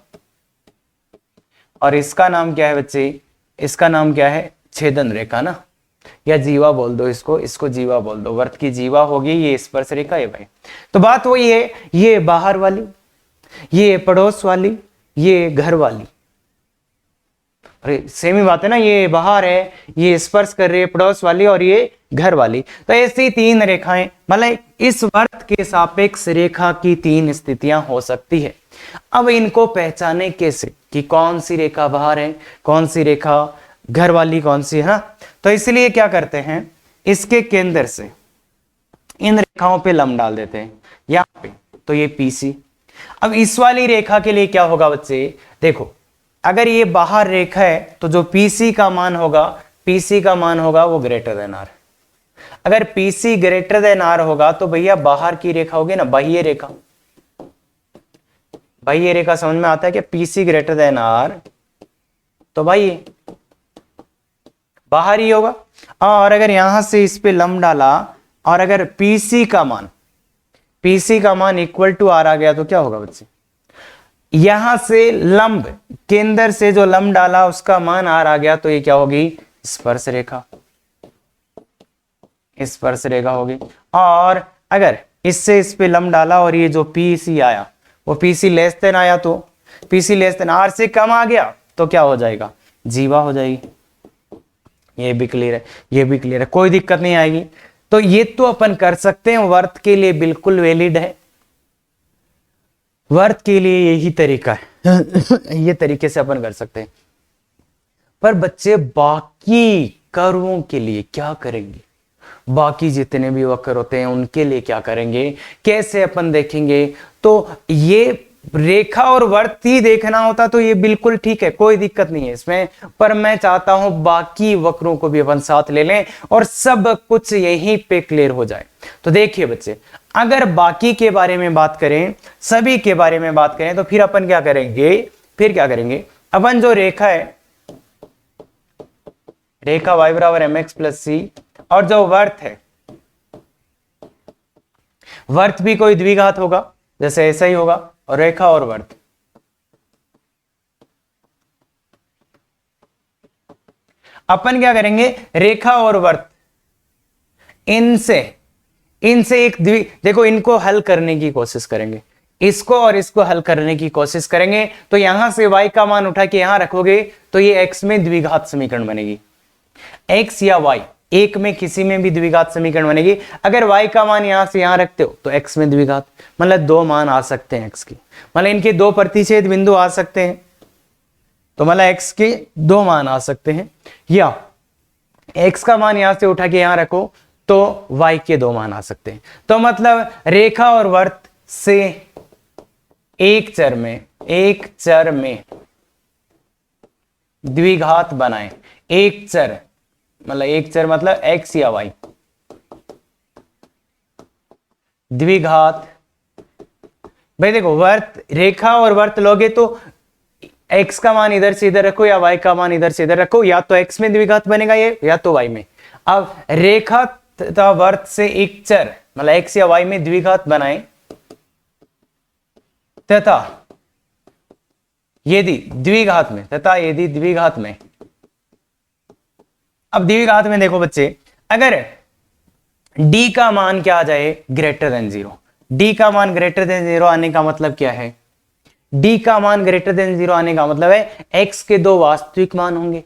और इसका नाम क्या है बच्चे? इसका नाम क्या है? छेदन रेखा ना, या जीवा बोल दो इसको, इसको जीवा बोल दो। वर्त की जीवा होगी ये स्पर्श रेखा है भाई। तो बात वही है, ये बाहर वाली, ये पड़ोस वाली, ये घर वाली। अरे सेम ही बात है ना, ये बाहर है, ये स्पर्श कर रही है पड़ोस वाली, और ये घर वाली। तो ऐसी 3 रेखाएं, मतलब इस वर्त के सापेक्ष रेखा की 3 स्थितियां हो सकती है। अब इनको पहचाने कैसे कि कौन सी रेखा बाहर है, कौन सी रेखा घर वाली, कौन सी है ना? तो इसलिए क्या करते हैं, इसके केंद्र से इन रेखाओं पे लंब डाल देते हैं यहां पे, तो ये PC। अब इस वाली रेखा के लिए क्या होगा बच्चे? देखो, अगर ये बाहर रेखा है तो जो PC का मान होगा, PC का मान होगा वो ग्रेटर देन R। अगर PC ग्रेटर देन R होगा तो भैया बाहर की रेखा होगी ना, बाह्य रेखा। बाह्य रेखा समझ में आता है कि PC ग्रेटर देन R, तो भाई बाहर ही होगा। और अगर यहां से इस पे लंब डाला, और अगर PC का मान इक्वल टू R आ गया तो क्या होगा बच्चे? यहां से लंब, केंद्र से जो लंब डाला उसका मान R आ गया, तो ये क्या होगी? स्पर्श रेखा। स्पर्श रेखा होगी। और अगर इससे इस पे लंब डाला और ये जो PC आया वो PC लेस देन आया, तो PC लेस देन R से कम आ गया तो क्या हो जाएगा? जीवा हो जाएगी। ये भी क्लियर है, ये भी क्लियर है, कोई दिक्कत नहीं आएगी। तो ये तो अपन कर सकते हैं, वर्त के लिए बिल्कुल वैलिड है। वर्त के लिए यही तरीका है ये तरीके से अपन कर सकते हैं। पर बच्चे बाकी कर्वों के लिए क्या करेंगे? बाकी जितने भी वक्र होते हैं उनके लिए क्या करेंगे, कैसे अपन देखेंगे? तो ये रेखा और वर्त ही देखना होता तो ये बिल्कुल ठीक है, कोई दिक्कत नहीं है इसमें। पर मैं चाहता हूं बाकी वक्रों को भी अपन साथ ले लें और सब कुछ यहीं पे क्लियर हो जाए। तो देखिए बच्चे, अगर बाकी के बारे में बात करें, सभी के बारे में बात करें, तो फिर अपन क्या करेंगे? अपन जो रेखा है, रेखा y बराबर mx प्लस c, और जो वर्त है, वर्त भी कोई द्विघात होगा, जैसे ऐसा ही होगा, और रेखा और वर्त। अपन क्या करेंगे? रेखा और वर्त, इनसे एक देखो, इनको हल करने की कोशिश करेंगे, इसको और इसको हल करने की कोशिश करेंगे। तो यहां से y का मान उठा के यहां रखोगे तो ये x में द्विघात समीकरण बनेगी। x या y, एक में किसी में भी द्विघात समीकरण बनेगी। अगर y का मान यहां से यहां रखते हो तो x में द्विघात, मतलब 2 मान आ सकते हैं x की, मतलब इनके 2 प्रतिच्छेद बिंदु आ सकते हैं, तो मतलब x के 2 मान आ सकते हैं। या x का मान यहां से उठा के यहां रखो तो y के 2 मान आ सकते हैं। तो मतलब रेखा और वर्त से एक चर में द्विघात बनाए। एक चर मतलब x या y, द्विघात। भाई देखो, वर्त, रेखा और वर्त लोगे तो x का मान इधर से इधर रखो या y का मान इधर से इधर रखो, या तो x में द्विघात बनेगा ये, या तो y में। अब रेखा तथा वर्त से एक चर मतलब एक्स या वाई में द्विघात बनाए तथा यदि द्विघात में अब द्विघात में देखो बच्चे, अगर d का मान क्या आ जाए ग्रेटर देन 0, d का मान ग्रेटर देन 0 आने का मतलब क्या है, d का मान ग्रेटर देन 0 आने का मतलब है x के दो वास्तविक मान होंगे,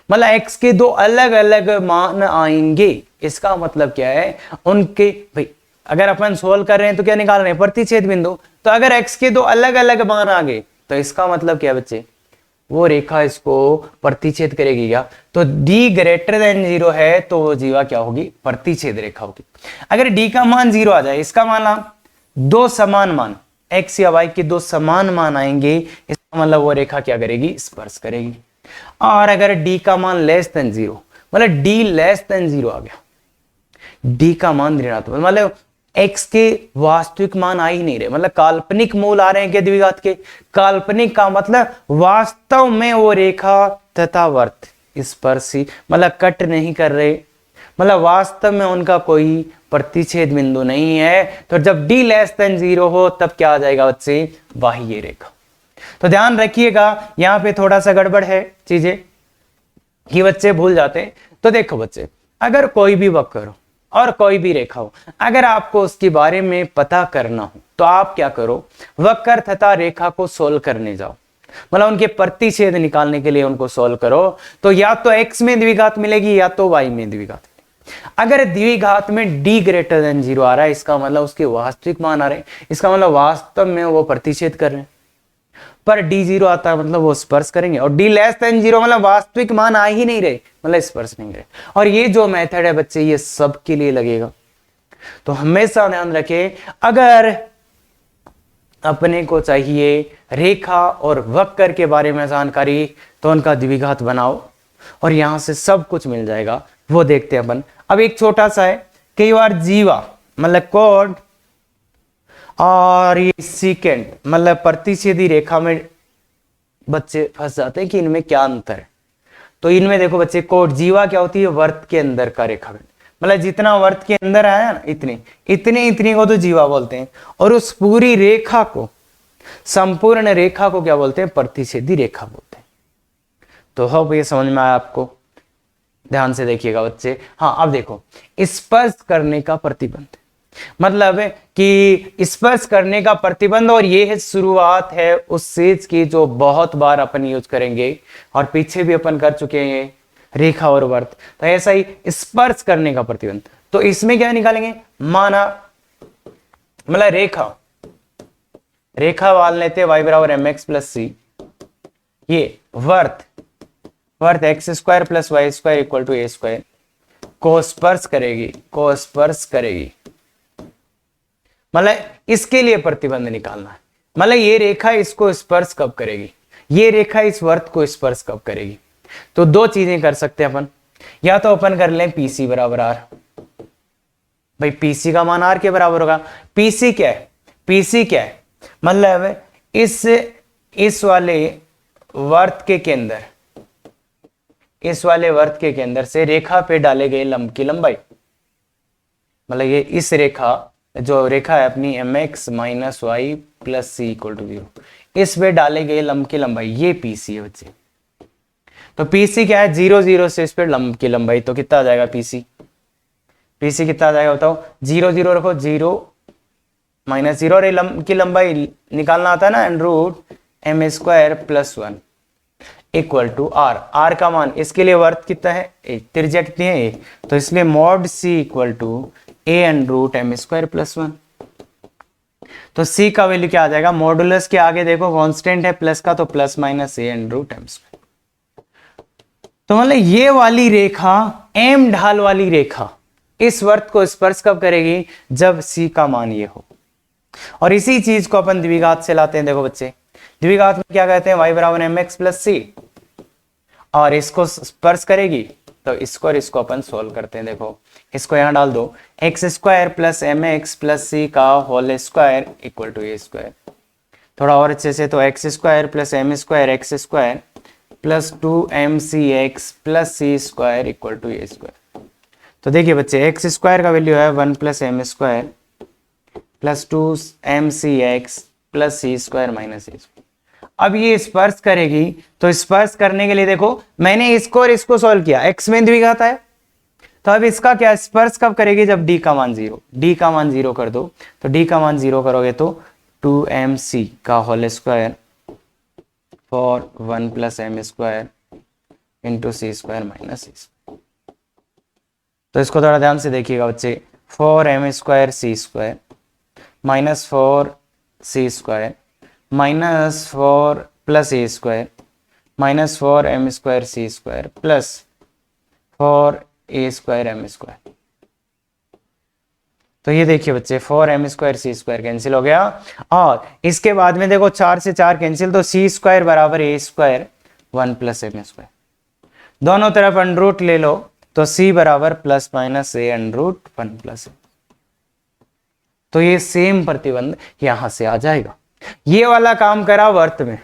मतलब x के दो अलग अलग मान आएंगे। इसका मतलब क्या है, उनके भाई अगर अपन सोल्व कर रहे हैं तो क्या निकाल रहे हैं, प्रतिच्छेद बिंदु। तो अगर x के दो अलग अलग मान आ गए तो इसका मतलब क्या बच्चे, वो रेखा इसको प्रतिच्छेद करेगी क्या, तो d ग्रेटर देन 0 है तो वो जीवा क्या होगी, प्रतिच्छेद रेखा होगी। अगर d का मान 0 आ जाए, इसका मान दो समान मान x या y के दो समान मान आएंगे, इसका मतलब वो रेखा क्या करेगी, स्पर्श करेगी। और अगर d का मान लेस देन 0 मतलब d लेस देन 0 आ गया, d का मान ऋणात्मक मतलब x के वास्तविक मान आ ही नहीं रहे, मतलब काल्पनिक मूल आ रहे हैं क्या द्विघात के, काल्पनिक का मतलब वास्तव में वो रेखा तथा वर्त स्पर्शी मतलब कट नहीं कर रहे, मतलब वास्तव में उनका कोई प्रतिच्छेद बिंदु नहीं है। तो जब d लेस देन 0 हो तब क्या आ जाएगा बच्चे, बाह्य रेखा। तो ध्यान रखिएगा यहां पे थोड़ा सा गड़बड़ है चीजें कि बच्चे भूल जाते हैं। तो देखो बच्चे, अगर कोई भी वक्र हो और कोई भी रेखा हो, अगर आपको उसके बारे में पता करना हो तो आप क्या करो, वक्र तथा रेखा को सोल्व करने जाओ, मतलब उनके प्रतिच्छेद निकालने के लिए उनको सोल्व करो। तो या तो x में द्विघात मिलेगी या तो y में द्विघात। अगर द्विघात में d ग्रेटर देन 0 आ रहा है, इसका मतलब उसके वास्तविक मान आ रहे हैं, इसका मतलब वास्तव में वो प्रतिच्छेद कर रहे हैं। पर d0 आता है मतलब वो स्पर्श करेंगे, और d लेस देन 0 मतलब वास्तविक मान आ ही नहीं रहे, मतलब स्पर्श नहीं रहे। और ये जो मेथड है बच्चे ये सबके लिए लगेगा। तो हमेशा ध्यान रखें, अगर अपने को चाहिए रेखा और वक्र के बारे में जानकारी तो उनका द्विघात बनाओ और यहां से सब कुछ मिल जाएगा। वो देखते हैं अपन। अब एक छोटा सा है, कई बार जीवा मतलब कोड और ये सीकेंड मतलब प्रतिच्छेदी रेखा में बच्चे फंस जाते हैं कि इनमें क्या अंतर है। तो इनमें देखो बच्चे, कोड जीवा क्या होती है, वर्त के अंदर का रेखाखंड, मतलब जितना वर्त के अंदर आया ना इतनी को तो जीवा बोलते हैं, और उस पूरी रेखा को, संपूर्ण रेखा को क्या बोलते हैं, प्रतिच्छेदी रेखा बोलते हैं। तो होप ये समझ में आया आपको, ध्यान से देखिएगा बच्चे। हाँ अब देखो, स्पर्श करने का प्रतिबंध मतलब है कि स्पर्श करने का प्रतिबंध, और ये है शुरुआत है उस चीज की जो बहुत बार अपन यूज करेंगे और पीछे भी अपन कर चुके हैं, रेखा और वर्त। तो ऐसा ही स्पर्श करने का प्रतिबंध, तो इसमें क्या निकालेंगे, माना मतलब रेखा वाल लेते हैं y बराबर mx प्लस सी, ये वर्त X square plus Y square equal to A square को स्पर्श करेगी, मतलब इसके लिए प्रतिबंध निकालना है। मतलब ये रेखा इसको स्पर्श कब करेगी, ये रेखा इस वर्त को स्पर्श कब करेगी। तो दो चीजें कर सकते हैं अपन, या तो अपन कर लें पीसी बराबर आर, भाई पीसी का मान आर के बराबर होगा। पीसी क्या है, मतलब इस वाले वर्त के केंद्र, इस वाले वर्त के केंद्र से रेखा पे डाले गए लंब की लंबाई, मतलब ये इस रेखा जो रेखा है अपनी mx minus Y plus C equal to 0, इस पे डाले गए लंब की लंबाई, ये पीसी है बच्चे। तो पीसी क्या है, 0 0 से इस पे लंब की लंबाई, तो कितना आ जाएगा पीसी कितना आ जाएगा बताओ, 0 0 रखो, 0 माइनस 0, और लंब की लंबाई निकालना आता है ना, root M square plus 1 equal to R का मान, इसके लिए वर्त कितना है, त्रिज्या कितनी है, तो इसलिए mod C equal to A N root M square plus 1। तो सी का वैल्यू क्या आ जाएगा, मॉडुलस के आगे देखो कांस्टेंट है प्लस का, तो प्लस माइनस ए एन रूट एम स्क्वायर। तो मतलब ये वाली रेखा, एम ढाल वाली रेखा इस वर्त को स्पर्श कब करेगी, जब सी का मान ये हो। और इसी चीज को अपन द्विघात से लाते हैं। देखो बच्चे, द्विघात में क्या कहते हैं, y बराबर एम एक्स प्लस सी, और इसको स्पर्श करेगी, तो इसको और इसको अपन सोल्व करते हैं। देखो इसको यहां डाल दो, x square plus m x plus c का whole square equal to A square. थोड़ा और अच्छे से, तो x square plus m square x square plus 2 m c x plus c square equal to A square. तो देखिए बच्चे x square का वैल्यू है 1 plus m square plus 2mcx plus c square minus a square. अब ये स्पर्श करेगी, तो स्पर्श करने के लिए देखो मैंने इसको और इसको सॉल्व किया, एक्स में द्विघात है, तो अब इसका क्या स्पर्श कब करेगी, जब d का मान 0, d का मान 0 कर दो, तो d का मान 0 करोगे तो 2mc का whole square for 1 plus m square into c square minus c. तो इसको थोड़ा ध्यान से देखिएगा बच्चे, 4m square c square minus 4c square minus 4 plus a square minus 4m square c square plus 4a square m square. तो ये देखिए बच्चे 4m square c square cancel हो गया, और इसके बाद में देखो 4 से 4 कैंसिल, तो सी स्क्वायर बराबर ए स्क्वायर 1 प्लस एम स्क्वायर। दोनों तरफ अंडर रूट ले लो, तो c बराबर plus minus a under root 1 plus. तो ये सेम प्रतिबंध यहां से आ जाएगा। ये वाला काम करा वर्त में,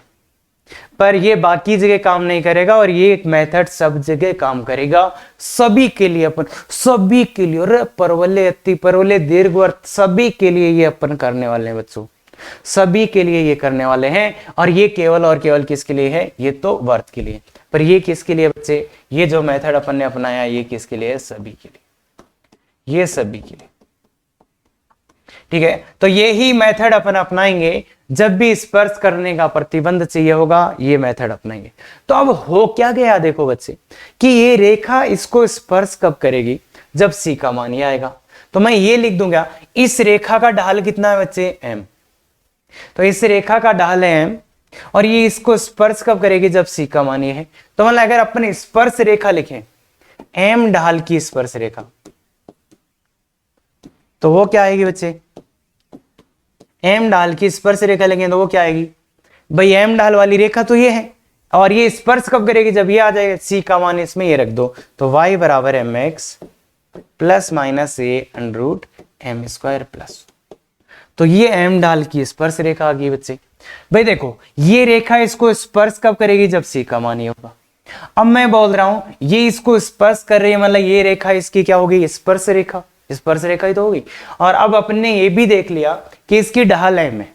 पर ये बाकी जगह काम नहीं करेगा, और ये एक मेथड सब जगह काम करेगा सभी के लिए, अपन सभी के लिए, और परवले अति परवले दीर्घवर्त सभी के लिए ये अपन करने वाले हैं बच्चों, सभी के लिए ये करने वाले हैं। और ये केवल और केवल किसके लिए है, ये तो वर्त के लिए, पर ये किसके लिए बच्चे, ये जो मेथड अपन ने अपनाया ये किसके लिए है, सभी के लिए, ये सभी के लिए। ठीक है, तो यही मेथड अपन अपनाएंगे जब भी स्पर्श करने का प्रतिबंध चाहिए होगा, ये मेथड अपनाएंगे। तो अब हो क्या गया देखो बच्चे, कि ये रेखा इसको स्पर्श कब करेगी, जब सी का मान ये आएगा। तो मैं ये लिख दूंगा, इस रेखा का ढाल कितना है बच्चे, m। तो इस रेखा का ढाल है m, और ये इसको स्पर्श कब करेगी, जब सी का मान ये है। तो मतलब अगर अपन स्पर्श रेखा लिखें, m ढाल की स्पर्श रेखा, तो वो क्या आएगी बच्चे, m ढाल की स्पर्श रेखा लेंगे तो वो क्या आएगी भाई, m ढाल वाली रेखा तो ये है, और ये स्पर्श कब करेगी, जब ये आ जाएगा, c का मान इसमें ये रख दो, तो y बराबर mx plus minus a under root M square plus. तो ये m ढाल की स्पर्श रेखा आ गई बच्चे। भाई देखो ये रेखा इसको स्पर्श कब करेगी, जब c का मान ये होगा। अब मैं बोल रहा हूं ये इसको स्पर्श कर रही है, मतलब ये रेखा इसकी क्या होगी, स्पर्श रेखा, स्पर्श रेखा ही तो होगी। और अब अपने ये भी देख लिया कि इसकी ढाल m है,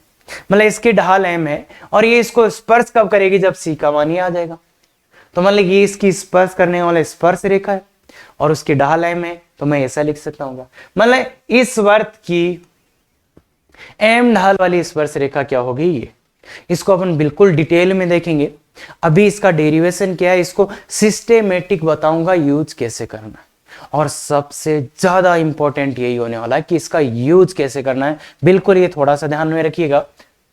मतलब इसकी ढाल m है, और ये इसको स्पर्श कब करेगी, जब c का मान ये आ जाएगा। तो मतलब ये इसकी स्पर्श करने वाला स्पर्श रेखा है, और उसकी ढाल m है, तो मैं ऐसा लिख सकता हूँ। मतलब इस वर्त की m ढाल वाली स्पर्श रेखा क्या होगी, ये इसको अपन बिल्कुल डिटेल में देखेंगे। अभी इसका डेरिवेशन क्या है, इसको सिस्टेमेटिक बताऊंगा यूज कैसे करना है, और सबसे ज्यादा इंपॉर्टेंट यही होने वाला है कि इसका यूज कैसे करना है। बिल्कुल ये थोड़ा सा ध्यान में रखिएगा,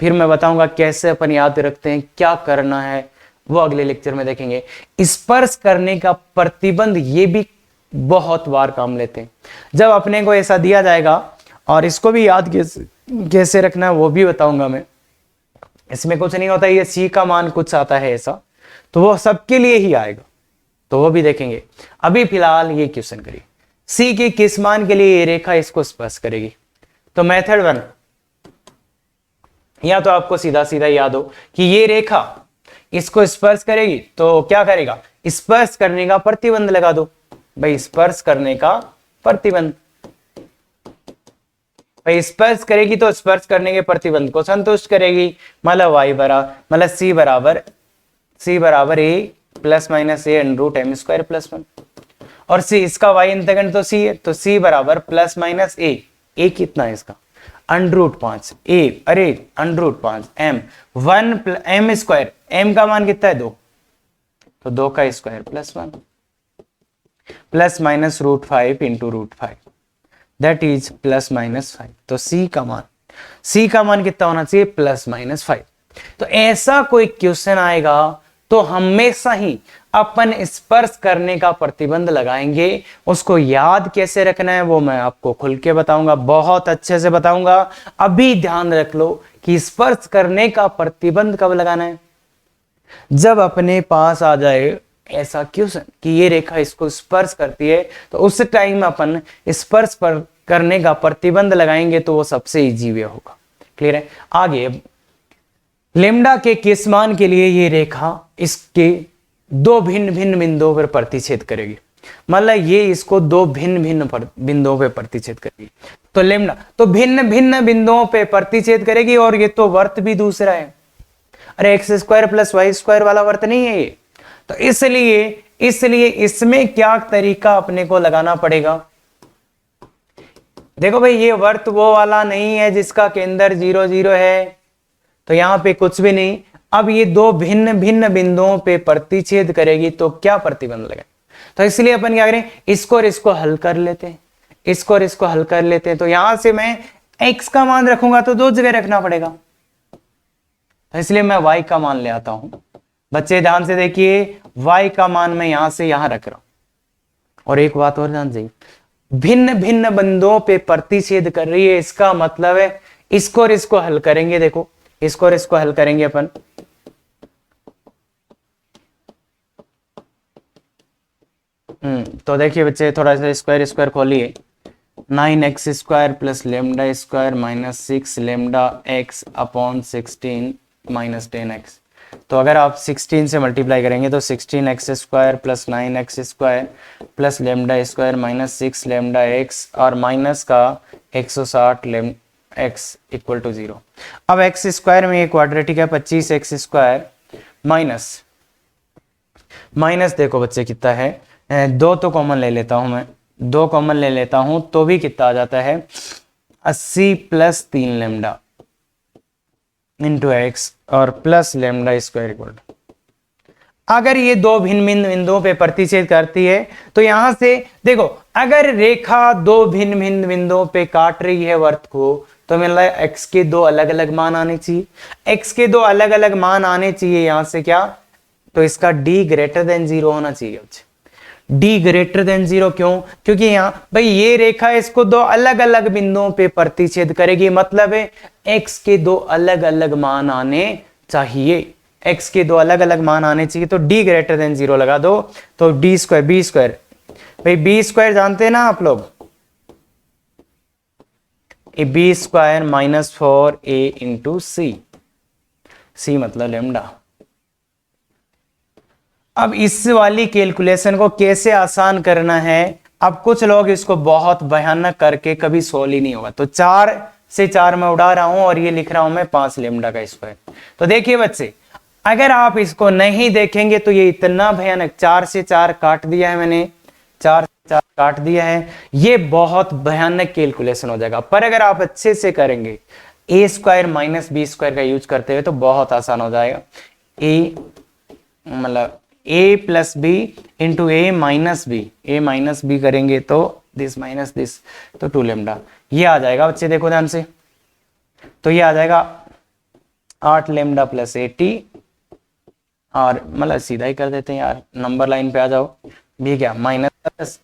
फिर मैं बताऊंगा कैसे अपन याद रखते हैं, क्या करना है वो अगले लेक्चर में देखेंगे। स्पर्श करने का प्रतिबंध ये भी बहुत बार काम लेते हैं, जब अपने को ऐसा दिया जाएगा, और इसको भी याद कैसे रखना है वो भी बताऊंगा मैं। इसमें कुछ नहीं होता, ये सी का मान कुछ आता है ऐसा, तो वो सबके लिए ही आएगा, तो वो भी देखेंगे। अभी फिलहाल ये क्वेश्चन करिए, सी के किस मान के लिए ये रेखा इसको स्पर्श करेगी। तो मेथड 1, या तो आपको सीधा सीधा याद हो कि ये रेखा इसको स्पर्श करेगी, तो क्या करेगा, स्पर्श करने का प्रतिबंध लगा दो। भाई स्पर्श करने का प्रतिबंध, भाई स्पर्श करेगी तो स्पर्श करने के प्रतिबंध को संतुष्ट करेगी, मतलब y बराबर, मतलब c बराबर a plus minus a under root M square plus 1, और c इसका y इंतगण तो c है, तो c बराबर प्लस माइनस ए कितना है इसका, अंडर रूट 5 ए, अरे under root 5 m 1 M square, m का मान कितना है 2, तो 2 का स्क्वायर प्लस 1 प्लस minus root 5 into root 5 that is plus minus 5। तो c का मान कितना होना चाहिए, प्लस माइनस 5। तो ऐसा कोई क्वेश्चन आएगा तो हमेशा ही अपन स्पर्श करने का प्रतिबंध लगाएंगे। उसको याद कैसे रखना है वो मैं आपको खुल के बताऊंगा, बहुत अच्छे से बताऊंगा। अभी ध्यान रख लो कि स्पर्श करने का प्रतिबंध कब लगाना है, जब अपने पास आ जाए ऐसा क्वेश्चन कि ये रेखा इसको स्पर्श करती है, तो उस टाइम अपन स्पर्श पर करने का प्रतिबंध लगाएंगे, तो वो सबसे इजी वे होगा। क्लियर है। आगे लेम्डा के किस मान के लिए ये रेखा इसके दो भिन्न भिन्न बिंदुओं पर प्रतिच्छेद करेगी। मतलब ये इसको दो भिन्न भिन्न बिंदुओं पे प्रतिच्छेद करेगी। तो लेमडा तो भिन्न भिन्न बिंदुओं पे प्रतिच्छेद करेगी, और ये तो वर्त भी दूसरा है। अरे X square plus Y square वाला वर्त नहीं है ये। तो इसलिए इसमें क्या तरीका अपने को लगाना पड़ेगा। देखो भाई, ये वर्त वो वाला नहीं है जिसका केंद्र 0 0 है, तो यहां पे कुछ भी नहीं। अब ये दो भिन्न भिन्न बिंदुओं पे प्रतिच्छेद करेगी तो क्या प्रतिबंध लगेगा। तो इसलिए अपन क्या करें, इसको और इसको हल कर लेते हैं, इसको और इसको हल कर लेते हैं। तो यहां से मैं x का मान रखूंगा तो दो जगह रखना पड़ेगा, तो इसलिए मैं y का मान ले आता हूं। बच्चे ध्यान से देखिए, y का मान मैं यहां से यहां रख रहा हूं। और एक बात और ध्यान से, भिन्न भिन्न बिंदुओं पे प्रतिच्छेद कर रही है, इसका मतलब है इसको और इसको हल करेंगे। देखो, इसको और इसको हल करेंगे अपन, तो देखिए बच्चे, थोड़ा सा स्क्वायर स्क्वायर खोलिए। 9x square plus lambda square minus 6 lambda x upon 16 minus 10x। तो अगर आप 16 से मल्टीप्लाई करेंगे तो 16x square plus 9x square plus lambda square minus 6 lambda x और माइनस का 160 लेम एक्स इक्वल टू 0। अब एक्स स्क्वायर में एक क्वाड्रेटिक है, 25x स्क्वायर माइनस देखो बच्चे कितना है, दो तो कॉमन ले लेता हूं मैं, दो कॉमन ले लेता हूं तो भी कितना आ जाता है 80 प्लस 3 लेमडा इंटू एक्स और प्लस लेमडा स्क्वायर इक्वल। अगर ये दो भिन्न भिन्न बिंदुओं पे प्रतिच्छेद करती है तो यहां से देखो, अगर रेखा दो भिन्न भिन्न बिंदुओं पे काट रही है वर्त को, तो मिल रहा है x के दो अलग अलग मान आने चाहिए, x के दो अलग अलग मान आने चाहिए। यहां से क्या, तो इसका d ग्रेटर देन 0 होना चाहिए। d ग्रेटर देन 0 क्यों, क्योंकि यहां भाई ये रेखा इसको दो अलग अलग बिंदुओं पे प्रतिच्छेद करेगी, मतलब है x के दो अलग अलग मान आने चाहिए, x के दो अलग अलग मान आने चाहिए। तो d ग्रेटर देन 0 लगा दो, तो d स्क्वायर बी स्क्वायर, भाई बी स्क्वायर जानते हैं ना आप लोग, b square minus 4a into c, c मतलब लेमडा। अब इस वाली कैलकुलेशन को कैसे आसान करना है, अब कुछ लोग इसको बहुत भयानक करके कभी सोल्व ही नहीं होगा। तो 4 से 4 मैं उड़ा रहा हूं और ये लिख रहा हूं मैं 5 लेमडा का स्क्वायर। तो देखिए बच्चे, अगर आप इसको नहीं देखेंगे तो ये इतना भयानक, 4 से 4 काट दिया है मैंने, 4 से 4 काट दिया है, ये बहुत भयानक कैलकुलेशन हो जाएगा। पर अगर आप अच्छे से करेंगे, ए स्क्वायर माइनस बी स्क्वायर का यूज करते हुए, तो बहुत आसान हो जाएगा। ए मतलब a plus B into A minus B करेंगे तो दिस माइनस दिस, तो 2 लेमडा ये आ जाएगा बच्चे। देखो ध्यान से, तो ये आ जाएगा 8 लेमडा प्लस 80, और मतलब सीधा ही कर देते हैं यार, नंबर लाइन पे आ जाओ। भी क्या माइनस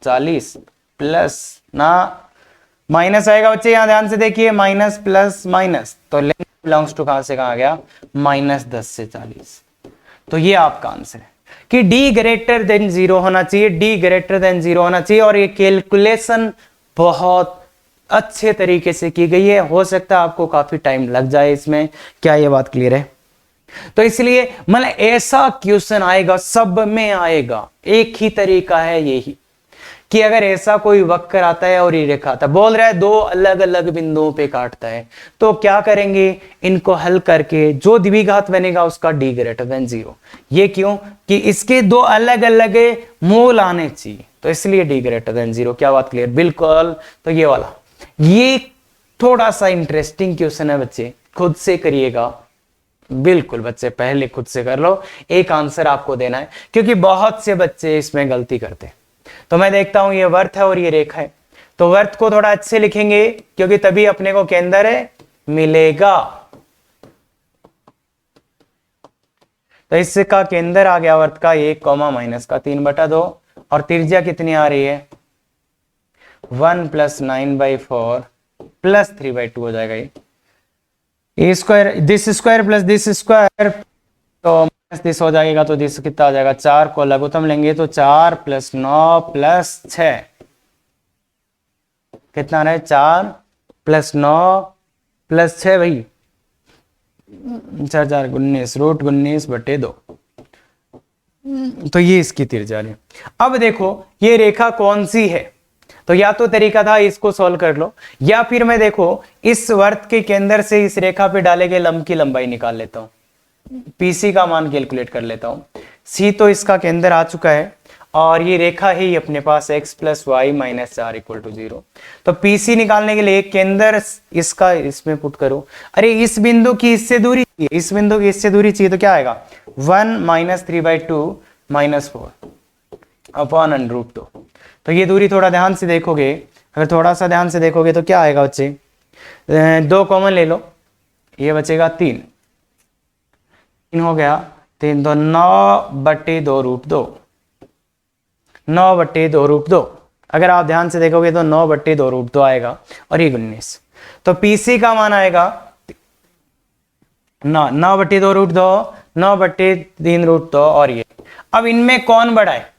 40 प्लस ना माइनस आएगा बच्चे, यहां ध्यान से देखिए, माइनस प्लस माइनस, तो लेमडा बिलोंग्स टू कहां से कहां गया, माइनस 10 से 40। तो ये आपका आंसर है कि d ग्रेटर देन 0 होना चाहिए, d ग्रेटर देन 0 होना चाहिए। और ये कैलकुलेशन बहुत अच्छे तरीके से की गई है, हो सकता है आपको काफी टाइम लग जाए इसमें। क्या ये बात क्लियर है? तो इसलिए मतलब ऐसा क्वेश्चन आएगा, सब में आएगा, एक ही तरीका है यही कि अगर ऐसा कोई वक्र आता है और ये रेखा आता है, बोल रहा है दो अलग अलग बिंदुओं पे काटता है, तो क्या करेंगे, इनको हल करके जो द्विघात बनेगा उसका d ग्रेटर देन 0। ये क्यों, कि इसके दो अलग अलग मूल आने चाहिए, तो इसलिए d ग्रेटर देन 0। क्या बात क्लियर? बिल्कुल। तो ये वाला, ये थोड़ा सा इंटरेस्टिंग क्वेश्चन है बच्चे, खुद से करिएगा। बिल्कुल बच्चे, पहले खुद से कर लो, एक आंसर आपको देना है, क्योंकि बहुत से बच्चे इसमें गलती करते हैं। तो मैं देखता हूं ये वर्त है और ये रेखा है, तो वर्त को थोड़ा अच्छे लिखेंगे, क्योंकि तभी अपने को केंद्र मिलेगा। तो इसका केंद्र आ गया वर्त का 1 माइनस का 3/2, और त्रिज्या कितनी आ रही है 1 प्लस 9/4 प्लस 3/2 हो जाएगा। ये square, this square plus this square, तो दिस हो जाएगा, तो दिस कितना आ जाएगा, 4 को लघुत्तम लेंगे तो 4 प्लस 9 प्लस 6 कितना रहे, 4 प्लस 9 प्लस 6, भाई 4 4 19, रूट 19/2। तो ये इसकी त्रिज्या है। अब देखो ये रेखा कौन सी है, तो या तो तरीका था इसको सॉल्व कर लो, या फिर मैं देखो इस वर्त के केंद्र से इस रेखा पे डाले गए लंब की लंबाई निकाल लेता हूं, पीसी का मान कैलकुलेट कर लेता हूं। सी तो इसका केंद्र आ चुका है और ये रेखा ही अपने पास x plus Y minus 4 equal to 0। तो पीसी निकालने के लिए केंद्र इसका इसमें पुट करो। अरे इस बिंदु की इससे दूरी चाहिए, इस बिंदु की इससे दूरी चाहिए, तो क्या आएगा 1 माइनस 3/2 माइनस 4 अपॉन √2। तो ये दूरी थोड़ा ध्यान से देखोगे, अगर थोड़ा सा ध्यान से देखोगे तो क्या आएगा बच्चे, 2 कॉमन ले लो, ये बचेगा 3 हो गया 3, तो 9/2 √2। अगर आप ध्यान से देखोगे तो 9/2 आएगा और ये 19। तो पीसी का मान आएगा 9/2 9/3 और ये। अब इनमें कौन बड़ा है,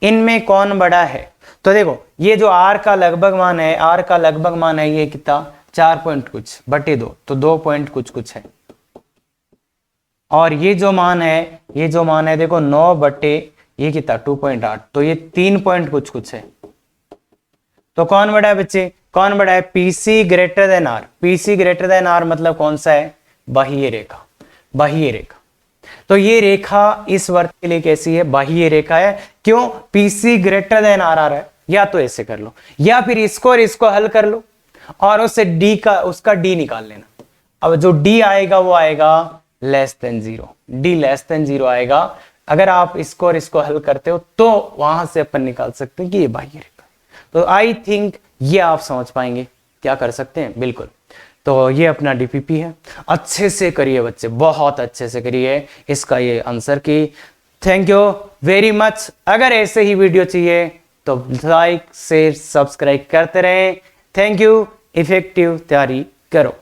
इनमें कौन बड़ा है, तो देखो ये जो r का लगभग मान है, r का लगभग मान है ये कितना 4 पॉइंट कुछ बटे 2, तो 2 पॉइंट कुछ है। और ये जो मान है, ये जो मान है देखो 9 बटे ये कितना 2.8, तो ये 3 पॉइंट कुछ है। तो कौन बड़ा है बच्चे, कौन बड़ा है, PC greater than R. PC greater than R मतलब कौन सा है, बाह्य रेखा, बाह्य रेखा। तो ये रेखा इस वर्ग के लिए कैसी है, बाह्य रेखा है। क्यों, पीसी ग्रेटर देन आर आ रहा है। या तो ऐसे कर लो, या फिर इसको और इसको हल कर लो और उससे डी का उसका डी निकाल लेना। अब जो डी आएगा वो आएगा less than 0, D less than 0 आएगा। अगर आप इसको और इसको हल करते हो तो वहां से अपन निकाल सकते हैं कि ये बाह्य रेखा। तो आई थिंक ये आप समझ पाएंगे क्या कर सकते हैं, बिल्कुल। तो ये अपना डीपीपी है, अच्छे से करिए बच्चे, बहुत अच्छे से करिए इसका ये आंसर की। Thank you very much. अगर ऐसे ही वीडियो चाहिए तो लाइक शेयर सब्सक्राइब करते रहें। Thank you. इफेक्टिव तैयारी करो।